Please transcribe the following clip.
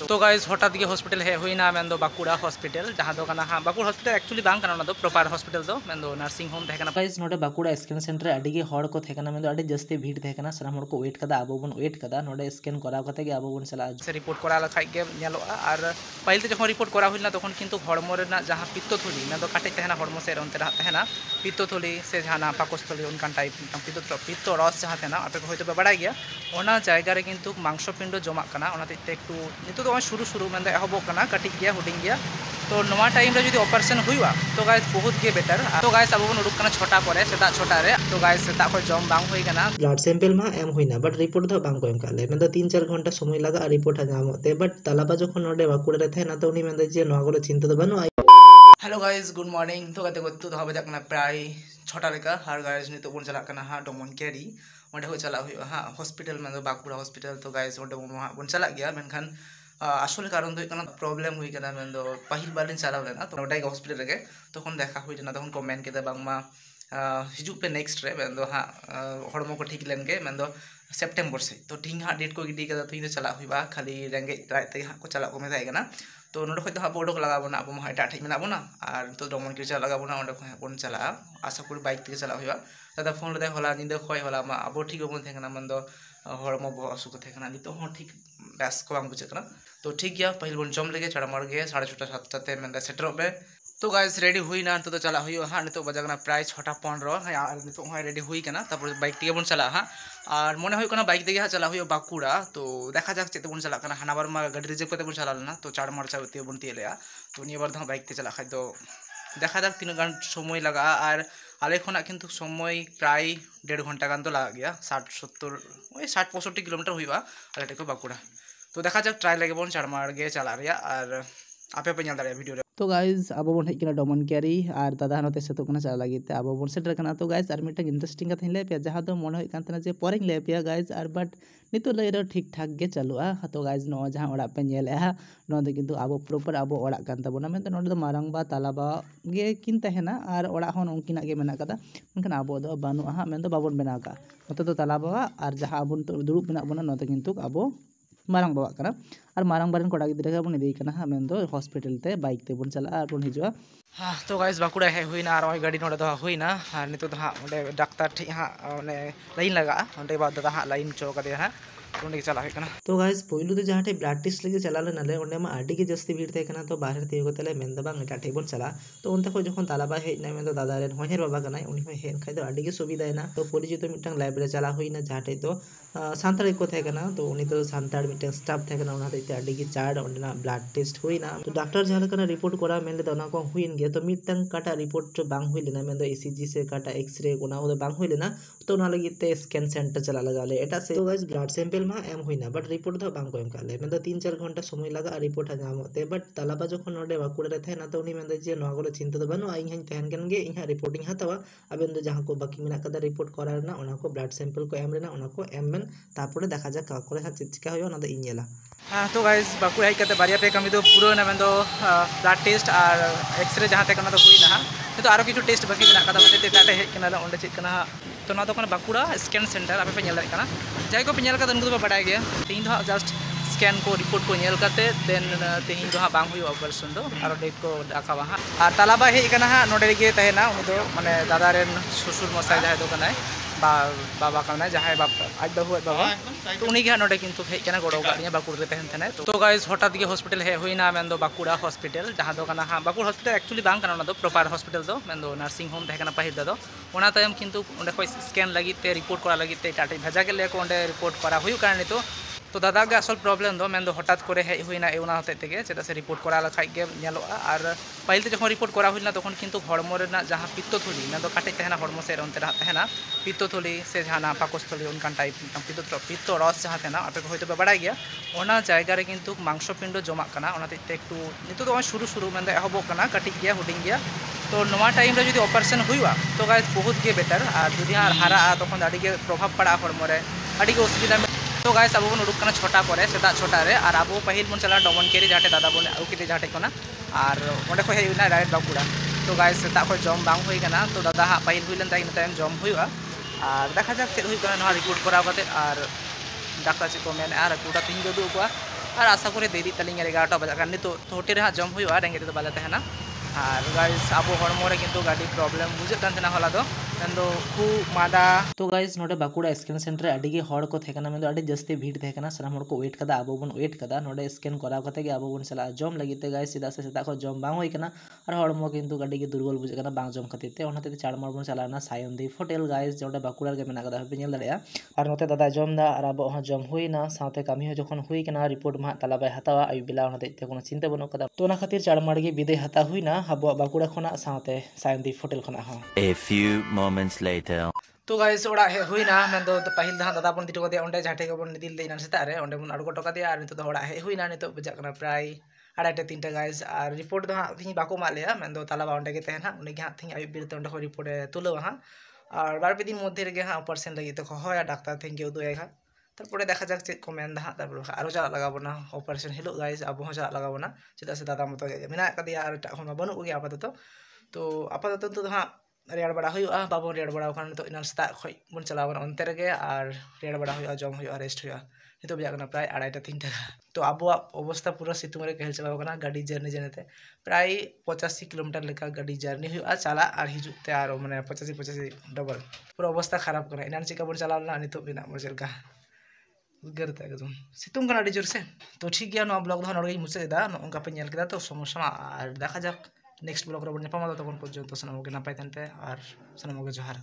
तो गाइस हठात गे हॉस्पिटल हे हुईना मेंदो बाकुड़ा हॉस्पिटल जहां दो कना हां बाकुड़ा हॉस्पिटल एक्चुअली बांग कना दो प्रॉपर हॉस्पिटल दो मेंदो नर्सिंग होम थे कना गाइस नोडे बाकुड़ा स्कैन सेंटर अडी गे हड़ को थे कना मेंदो अडी जस्ती भीड़ थे कना सनाम हड़ को वेट कदा आबो बन वेट कदा नोडे स्कैन कराव कते गे आबो बन चला से रिपोर्ट करा लखाय गे नेलोआ आर पहले ते जखन रिपोर्ट करा हुइना तखन किंतु हड़मो रेना जहां पित्तथुली मेंदो काटे तेहना हड़मो से रनते तेहना पित्तथुली से जहाना पाकस्थली उनकान टाइप पित्त रस जहां तेना आपे को होयतो बे बाड़ाय गया ओना जायगा रे किंतु मांसपिंड जमा कना ओना ते एकटू नितो तो शुरू शुरू में एहबोग कना कटिक गया हुडिंग गया तो नवा टाइम रे जदि ऑपरेशन हुआ तो गाइस बहुत गे बेटर तो गाइस अब बन उडुक कना छोटा परे सेता छोटा रे तो गाइस सेता को जम बांग होई कना ब्लड सैंपल मा एम होइना बट रिपोर्ट दो बांग को एम काले मेंदो 3-4 घंटा समय लगा रिपोर्ट नामते बट तालाबा जखन नोडे बाकुड़ा रे थाना तो उनी मेंदो जे नवा को चिंता तो बनु हेलो गाइस गुड मॉर्निंग तो गते गतु तो बजा कना प्राय 6टा लेका हर गाइस नितो बन चला कना हा डोमन केरी ओंडे हो चला हुई हा हॉस्पिटल में बाकुड़ा हॉस्पिटल तो गाइस ओंडे बन चला गया मेनखान आसले कारण दो प्रॉब्लम हुई कना मेंदो पहिल बार दिन चलाव लेना तो नोडे हॉस्पिटल रे तखन देखा हुई ना तखन कमेंट केदा बांगमा हिजु पे नेक्स्ट रे मेंदो हा हड़मो को ठीक लेन के मेंदो सेप्टेम्बर से तो ठीक हाँ डेट को गिडी कदा तो चला हुआ खाली रेंगे रायते हाँ को चला को मेथाय कना तो नोडे खय हाँ ओडक लगा बोना अब हाँ एटा ठीक मेना बोना और तो डोमन के चला लगा बोना ओडे बन चला आशा करी बाइक ते चला हुआ दादा फोन ले हला निंदा खय हला मा अब ठीक बन थे कना मेंदो हड़मो बो असु को थे कना नितो हो ठीक बेस को बांग बुझे कना तो ठीक गया पहले बन जम लेगे चढ़ा मर गए 6:30 7 मेंदो सेटर बे तो गाइस रेडी हुई ना तो चला हुई हाँ नितो बजागना प्राय 6:15 हाँ नितो हाँ रेडी हुई कना तापर बाइक ते बन चला हाँ और मने हुई कना बाइक ते हाँ चला हुई बाकुड़ा तो देखा जाक चेते बन चला कना हाना बार मा गाड़ी रिजर्व करते बन चला लेना तो चार मार्चा ते बन तियलेया तो निया बार हाँ बाइक ते चला खाय तो देखा जाक तीन गान समय लगा और आले खना किंतु समय प्राय 1.5 घंटा गान तो लगा गया 60-70 ओई 60-65 किलोमीटर हुआ आले टेको बाकुड़ा तो देखा जाक ट्राई लगे बन चार मार गे चला रिया और आपे पे नेल दाड़े वीडियो तो गाइज अब बन हेज डोमन केरी और दादा नोते सेतुकना चला लगी अब बन सेटर कना तो गाइज और मिटे इंटरेस्टिंग कथा लै पे जहाँ तो मन होना जे परे लै पे गाइज और बाट नितो लै ठीक ठाक गे चलुआ तो गाइज नो जहाँ ओड़ा पे नेल नो दो किंतु अब प्रॉपर अब ओड़ा कान तबोना मेंतो नोडे दो मारांगबा तालाबा गे किन तहेना और ओड़ा होन उनकिना गे मेना कदा मेनखान अब दो बानुआ हा मेंतो बाबन बेना का नोते दो तालाबा और जहाँ अब दुड़ुब मेना बोना नोते किंतु अब मारांग बाबा कना और मारांग बारन कोड़ा गिद्रा के बन इदी कना हा मेंदो हॉस्पिटल ते बाइक ते बन चला और बन हिजुआ हाँ तो गाइस बाकुड़ा हे हुईना और गाड़ी नोडे दो हुईना और नितो तो हाँ ओंडे डॉक्टर ठीक हाँ ओने लाइन लगा ओंडे बाद दादा हाँ लाइन चो कदे हाँ ओंडे चला है कना तो गाइस पहिलु तो जहाँ ब्लड टेस्ट लगे चला ले नाले ओंडे मा आडी के जस्ती भीड़ थे कना तो बाहर ते गोतले मेंदा बांग एटा ठे बन चला तो उनते को जखन तालाबा हेजना मेंदो दादा रे होहेर बाबा कना उनी हो हेन खाय तो आडी के सुविधा ना तो परिचित मिटन लाइब्रेरी चला हुईना जहाँ तो सानताड़ी को थे कना तो उनी तो सानताड़ मिटन स्टाफ थे कना उना ते आडी के चार्ड ओंडेना ब्लड टेस्ट हुईना तो डॉक्टर जहाँ कना रिपोर्ट करा मेनले तो उना को हुईन गया तो मिटन काटा रिपोर्ट बांग हुई लेना मेंदो ईसीजी से काटा एक्सरे उना वो बांग हुई लेना तो उना लगी ते स्कैन सेंटर चला लगा ले एटा से तो गाइस ब्लड सैंपल मा एम हुईना बट रिपोर्ट दो बांग को एम काले मेंदो 3-4 घंटा समय लगा रिपोर्ट नामते बट तालाबा जखन नोडे बाकुड़ा रे थाना तो उनी मेंदो जे नवा को चिंता तो बनु आइन हन तहन कन गे इहा रिपोर्टिंग हतावा अबेन दो जहां को बाकी मेना कदा रिपोर्ट करा रेना उना को ब्लड सैंपल को एम रेना उना को एम मेन तारपरे देखा जा का करे चिका होयो ना दो इनेला हाँ तो गाइस बाकुड़ा हेज कते बारिया पे कमी तो पूरा ना मेंदो ब्लड टेस्ट और एक्सरे जहां तक ना तो हुई ना तो आरो किछु टेस्ट बाकी मेना कदा बते टाटे हेज कना ओंडे चिक कना तो ना तो कना बाकुड़ा स्कैन सेंटर आपे पे नेल दाड़े कना जाय को पे नेल कदा उनको बाडाय गया तीन दो जस्ट स्कैन को रिपोर्ट को नेल करते देन तेहिं दो हाँ बांग हुई ऑपरेशन दो और डेट को डाकावा हाँ और तालाबा हेज कना हाँ नोडे गे तहेना उनी दो माने दादा रेन ससुर मसाई जहां दो कनाय बाबा कना जहां बाप आज बाबू बाबा तो उनी गे हाँ नोडे किंतु हेज कना गोड़ो गाड़िया बाकुड़ा रे तहन थने तो गाइस हठात गे हॉस्पिटल हे हुईना मेंदो बाकुड़ा हॉस्पिटल जहां दो कना हाँ बाकुड़ा हॉस्पिटल एक्चुअली बांग कना दो प्रॉपर हॉस्पिटल दो मेंदो नर्सिंग होम थे कना पहिल दो ओना तायम किंतु ओंडे खय स्कैन लगी ते रिपोर्ट करा लगी ते टाटे भेजा के ले को ओंडे रिपोर्ट करा हुई कारण तो दादा के असल प्रॉब्लम दो मेंदो हठात करे हेज हुईना एना होते तेगे चेदा से रिपोर्ट करा लखाय गे नेलोआ और पहले ते जखन रिपोर्ट करा हुईना तखन किंतु हड़मो रेना जहां पित्तथुली मेंदो काटे तेहना हड़मो से रनते तेहना पित्तथुली से जहाना पाकस्थली उनकान टाइप पित्त रस जहां तेना आपे को होयतो बे बाड़ाय गया ओना जायगा रे किंतु मांसपिंड जमा कना ओना ते एकटू नितो तो शुरू शुरू मेंदो एहबोग कना कटिक गया हुडिंग गया तो नवा टाइम रे जदि ऑपरेशन हुआ तो गाइस बहुत गे बेटर और जदि हारा तखन आडी गे प्रभाव पड़ा हड़मो रे आडी गे असुविधा तो गाइस अब बन उडुक कना छोटा परे सेता छोटा रे और अब पहिल बन चला डोमन केरी जहां दादा बन आउ किते जहां कना और ओंडे को हेना डायरेक्ट बाकुड़ा तो गाइस सेता को जम बांग हुई कना तो दादा हा पहिल हुई लेन ताइन टाइम जम हुआ और देखा जाक चेद हुई कना नवा रिपोर्ट कराव कते और डाक्टर से को मेन और रिपोर्ट तीन दो दुआ और आशा करी देरी तलिंग 11टा बजा नित होटेल हाँ जम हुआ रेंगे तो बाले तहना और गाइस अब हड़मोरे किंतु गाड़ी प्रॉब्लम बुझे हला दो मेन खूब मादा तो गाइस नोडे बाकुड़ा स्कैन सेंटर अड़ी हड़ को थेकना मेन अड़ी जस्ती भीड़ थेकना सारा हड़ को वेट कदा अब बन वेट कदा नोडे स्कैन कराव कते गे अब बन चला जम लगी ते गाइस सीधा से सेता को जम बांग होई कना और हड़मो किंतु गाड़ी के दुर्बल बुझे कना बांग जम खातिर ते ओनाते चाड़मार बन चलाना सायनदीप होटेल गाइस जोडे बाकुड़ा गे मेना कदा पे नेल दड़या और नोते दादा जम दा और अब जम हुईना साथे कामी हो जखन हुई कना रिपोर्ट मा तला बाय हतावा आयु बेला ओनाते कोनो चिंता बनु कदा तो ना खातिर चाड़मार गे विदे हता हुईना अब बाकुड़ा खना साथे सायनदीप होटेल खना हो A few moments later. तो गाइस ओड़ा हुईना मैं पहिल दहा दादा बन दिटो अंडे झाटे को बन दिल देना सेता रे अंडे बन अड़गो टका दिया नितो ओड़ा हुईना नितो बजाकना प्राय 2:30 गाइस और रिपोर्ट दो हाँ थी बाको मा लिया मैं तालाबा अंडे के तहना उन्हें हाँ थी आयु बिरते अंडे रिपोर्ट तुलो हाँ और बार पे दिन मध्य रे हाँ ऑपरेशन लगी तो हया डाक्तार थेंक यू उदुया हाँ तारपरे देखा जाक चेक को मेन हाँ तारपरे आरो चला लगाबोना ऑपरेशन हिलो गाइस अब हो चला लगाबोना चेदा से दादा मतो मेना कदिया और एटा हमा बनु गया आपातत तो हाँ रेड़ बड़ा हुआ बाबू रेड़ बड़ा तो इन सेता खो बन चलावना अंते रगे और रेड़ बड़ा हुआ जम हुआ रेस्ट हुआ नितो बजाकना प्राय 2:30 तो अब अवस्था पूरा सितुंग रे कहल चलावना गाड़ी जर्नी जर्नीते प्राय 85 किलोमीटर लेका गाड़ी जर्नी हुआ चला और हिजुते और माने 85 डबल पूरा अवस्था खराब करना इन चिका बन चलावना नितो बिना मरचलका उद्गारते एकदम सितुंग कना जोर से तो ठीक गया ब्लॉग दो नोड़े मुचादा नोंका पे नेल केदा तो समस्या और देखा जाक नेक्स्ट ब्लॉग रे बन तखन पर्यन्त सानामगे नापाय तहनते और सानामगे जोहार।